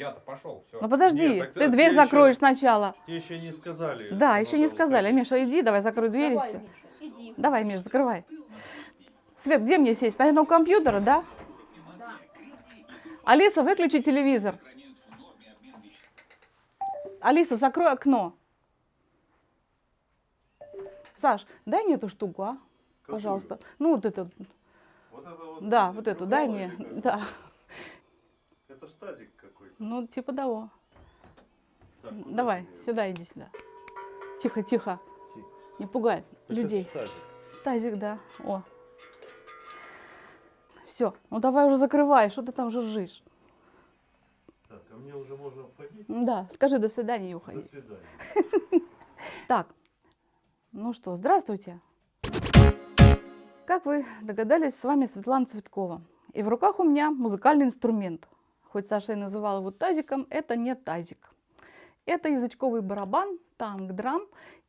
Я-то пошел, все. Ну подожди, Нет, так ты дверь тебе закроешь еще- сначала. Тебе еще не сказали. Да, что еще не надо сказали. уходить. Миша, иди, давай закрой дверь и Давай, все. Миша, иди. Давай, Миша, закрывай. Свет, где мне сесть? Наверное, у компьютера, да? Да. Алиса, выключи телевизор. Алиса, закрой окно. Саш, дай мне эту штуку, а? Какую? Пожалуйста. Ну, вот эту. Вот это вот. Да, вот эту, дай журнал мне. или как? Да. Это ж тазик какой-то. Ну, типа того. Так, куда Давай, ты её? сюда иди сюда. Тихо, тихо. Тихо. Не пугай Это людей. ж тазик. Тазик, да. О. Все, ну давай уже закрывай, что ты там жужжишь? Так, а мне уже можно входить? Да, скажи до свидания и До уходи. свидания. Так, ну что, здравствуйте. Как вы догадались, с вами Светлана Цветкова. И в руках у меня музыкальный инструмент. Хоть Саша и называла его тазиком, это не тазик. Это язычковый барабан, танк-драм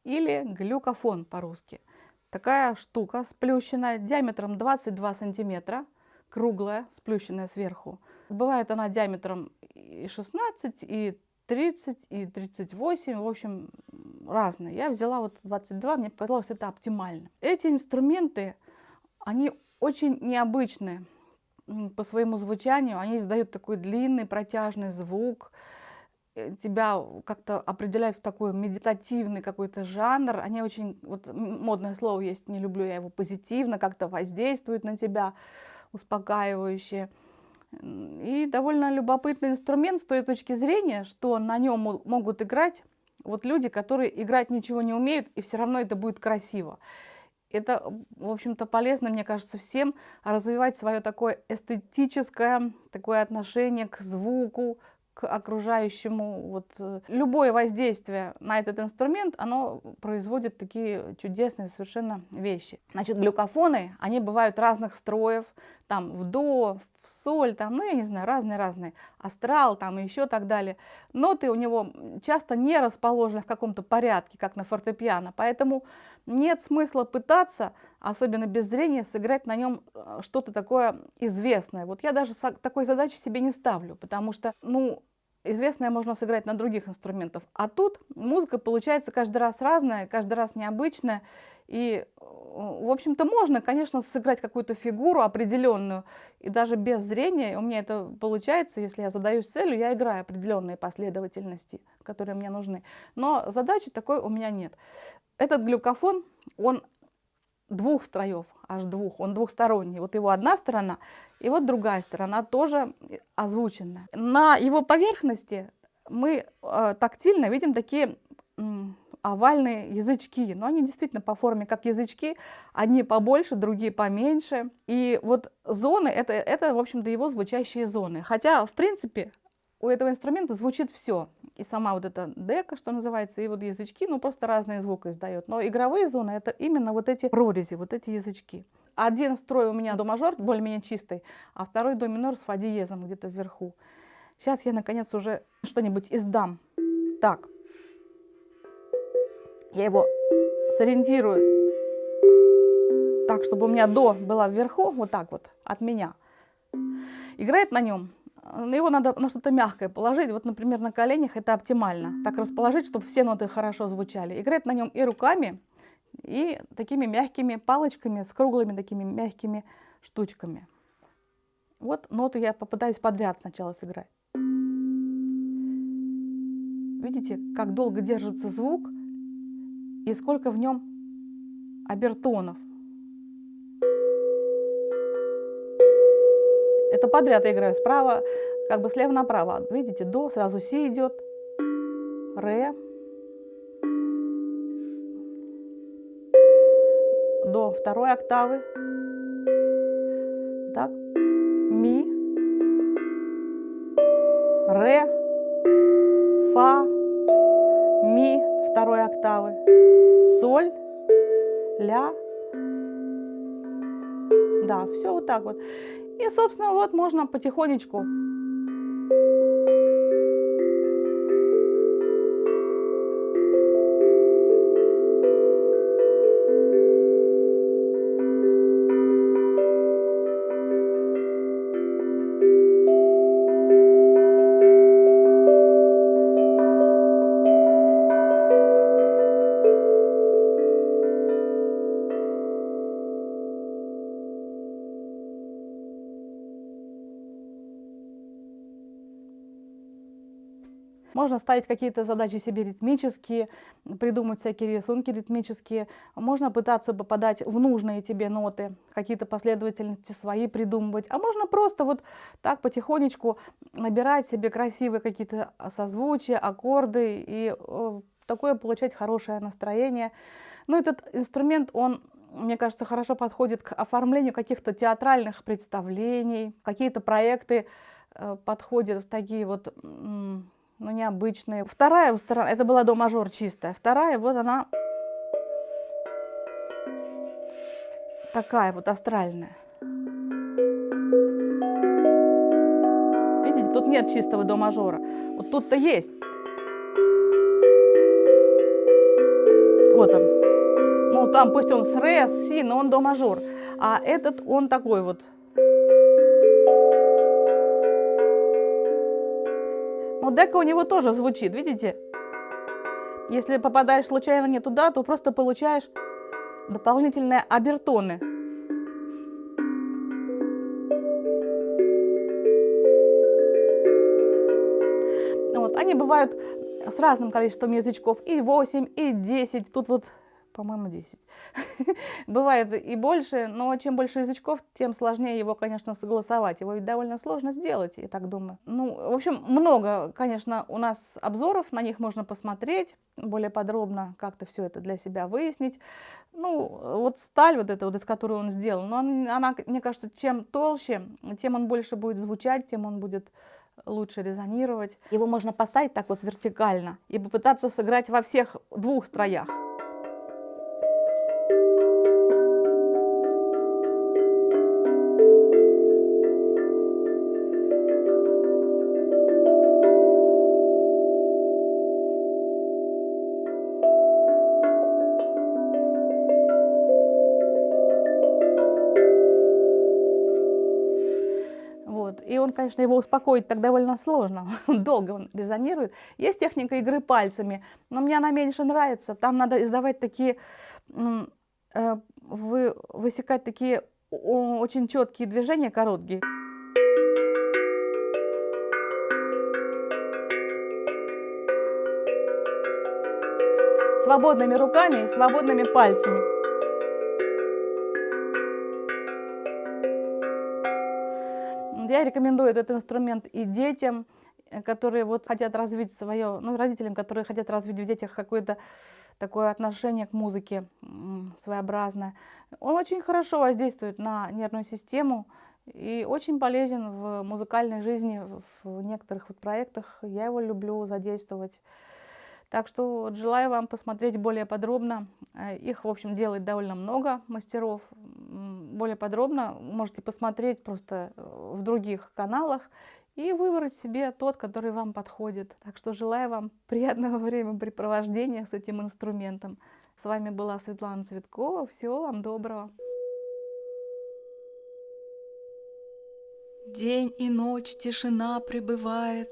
или глюкофон по-русски. Такая штука сплющенная, диаметром 22 сантиметра, круглая, сплющенная сверху. Бывает она диаметром и 16, и 30, и 38, в общем, разные. Я взяла вот 22, мне показалось это оптимально. Эти инструменты, они очень необычные по своему звучанию. Они издают такой длинный протяжный звук, тебя как-то определяют в такой медитативный какой-то жанр. Они очень, вот модное слово есть, не люблю я его, позитивно как-то воздействуют на тебя, успокаивающе. И довольно любопытный инструмент с той точки зрения, что на нем могут играть вот люди, которые играть ничего не умеют, и все равно это будет красиво. Это, в общем-то, полезно, мне кажется, всем развивать свое такое эстетическое такое отношение к звуку, к окружающему. Вот, любое воздействие на этот инструмент, оно производит такие чудесные совершенно вещи. Значит, глюкофоны, они бывают разных строев, там в до, в соль, там, ну я не знаю, разные-разные, астрал, там и еще так далее. Ноты у него часто не расположены в каком-то порядке, как на фортепиано, поэтому нет смысла пытаться, особенно без зрения, сыграть на нем что-то такое известное. Вот я даже такой задачи себе не ставлю, потому что, ну, известное можно сыграть на других инструментах. А тут музыка получается каждый раз разная, каждый раз необычная. И, в общем-то, можно, конечно, сыграть какую-то фигуру определенную, и даже без зрения у меня это получается, если я задаюсь целью, я играю определенные последовательности, которые мне нужны. Но задачи такой у меня нет. Этот глюкофон, он двух строев, аж двух, он двухсторонний. Вот его одна сторона, и вот другая сторона тоже озвученная. На его поверхности мы тактильно видим такие овальные язычки, но они действительно по форме как язычки, одни побольше, другие поменьше. И вот зоны, это в общем-то, его звучащие зоны. Хотя, в принципе, у этого инструмента звучит все. И сама вот эта дека, что называется, и вот язычки, ну просто разные звуки издает. Но игровые зоны — это именно вот эти прорези, вот эти язычки. Один строй у меня до мажор, более-менее чистый, а второй до минор с фа диезом где-то вверху. Сейчас я, наконец, уже что-нибудь издам. Так. Я его сориентирую так, чтобы у меня до была вверху, вот так вот, от меня. Играет на нем. Его надо на что-то мягкое положить. Вот, например, на коленях это оптимально. Так расположить, чтобы все ноты хорошо звучали. Играет на нем и руками, и такими мягкими палочками с круглыми такими мягкими штучками. Вот ноты я попытаюсь подряд сначала сыграть. Видите, как долго держится звук и сколько в нем обертонов. Это подряд я играю справа, как бы слева направо. Видите, до, сразу си идет, ре, до второй октавы, так, ми, ре, фа, ми второй октавы, соль, ля. Да, все вот так вот. И, собственно, вот можно потихонечку. Можно ставить какие-то задачи себе ритмические, придумать всякие рисунки ритмические. Можно пытаться попадать в нужные тебе ноты, какие-то последовательности свои придумывать. А можно просто вот так потихонечку набирать себе красивые какие-то созвучия, аккорды и такое получать хорошее настроение. Но этот инструмент, он, мне кажется, хорошо подходит к оформлению каких-то театральных представлений, какие-то проекты подходят в такие вот, ну, необычные. Вторая сторона, это была до мажор чистая. Вторая, вот она такая вот астральная. Видите, тут нет чистого до мажора. Вот тут-то есть. Вот он. Ну, там пусть он с ре, с си, но он до мажор. А этот, он такой вот. Ну, дека у него тоже звучит, видите? Если попадаешь случайно не туда, то просто получаешь дополнительные обертоны. Вот. Они бывают с разным количеством язычков, и 8, и 10, тут вот, по-моему, 10. Бывает и больше, но чем больше язычков, тем сложнее его, конечно, согласовать. Его ведь довольно сложно сделать, я так думаю. Ну, в общем, много, конечно, у нас обзоров, на них можно посмотреть более подробно, как-то все это для себя выяснить. Ну, вот сталь вот эта вот, из которой он сделан, но она, мне кажется, чем толще, тем он больше будет звучать, тем он будет лучше резонировать. Его можно поставить так вот вертикально и попытаться сыграть во всех двух строях. Вот. И он, конечно, его успокоить так довольно сложно, долго он резонирует. Есть техника игры пальцами, но мне она меньше нравится. Там надо издавать такие, высекать такие очень четкие движения, короткие. Свободными руками и свободными пальцами. Я рекомендую этот инструмент и детям, которые вот хотят развить свое, ну, родителям, которые хотят развить в детях какое-то такое отношение к музыке своеобразное. Он очень хорошо воздействует на нервную систему и очень полезен в музыкальной жизни, в некоторых вот проектах. Я его люблю задействовать. Так что вот желаю вам посмотреть более подробно. Их, в общем, делает довольно много мастеров. Более подробно можете посмотреть просто в других каналах и выбрать себе тот, который вам подходит. Так что желаю вам приятного времяпрепровождения с этим инструментом. С вами была Светлана Цветкова. Всего вам доброго. День и ночь тишина пребывает,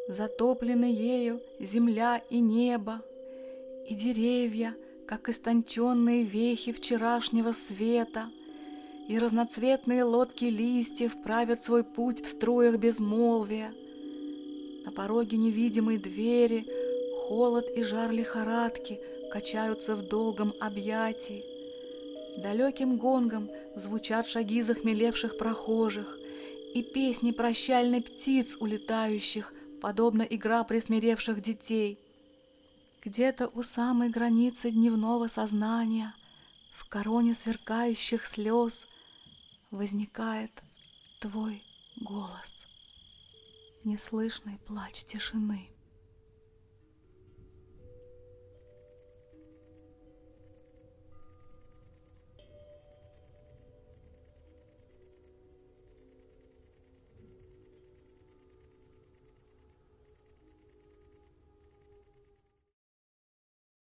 затоплены ею земля и небо, и деревья, как истонченные вехи вчерашнего света, и разноцветные лодки листьев правят свой путь в струях безмолвия. На пороге невидимой двери холод и жар лихорадки качаются в долгом объятии. Далеким гонгом звучат шаги захмелевших прохожих и песни прощальной птиц, улетающих, подобно игра присмиревших детей. Где-то у самой границы дневного сознания, в короне сверкающих слез, возникает твой голос, неслышный плач тишины.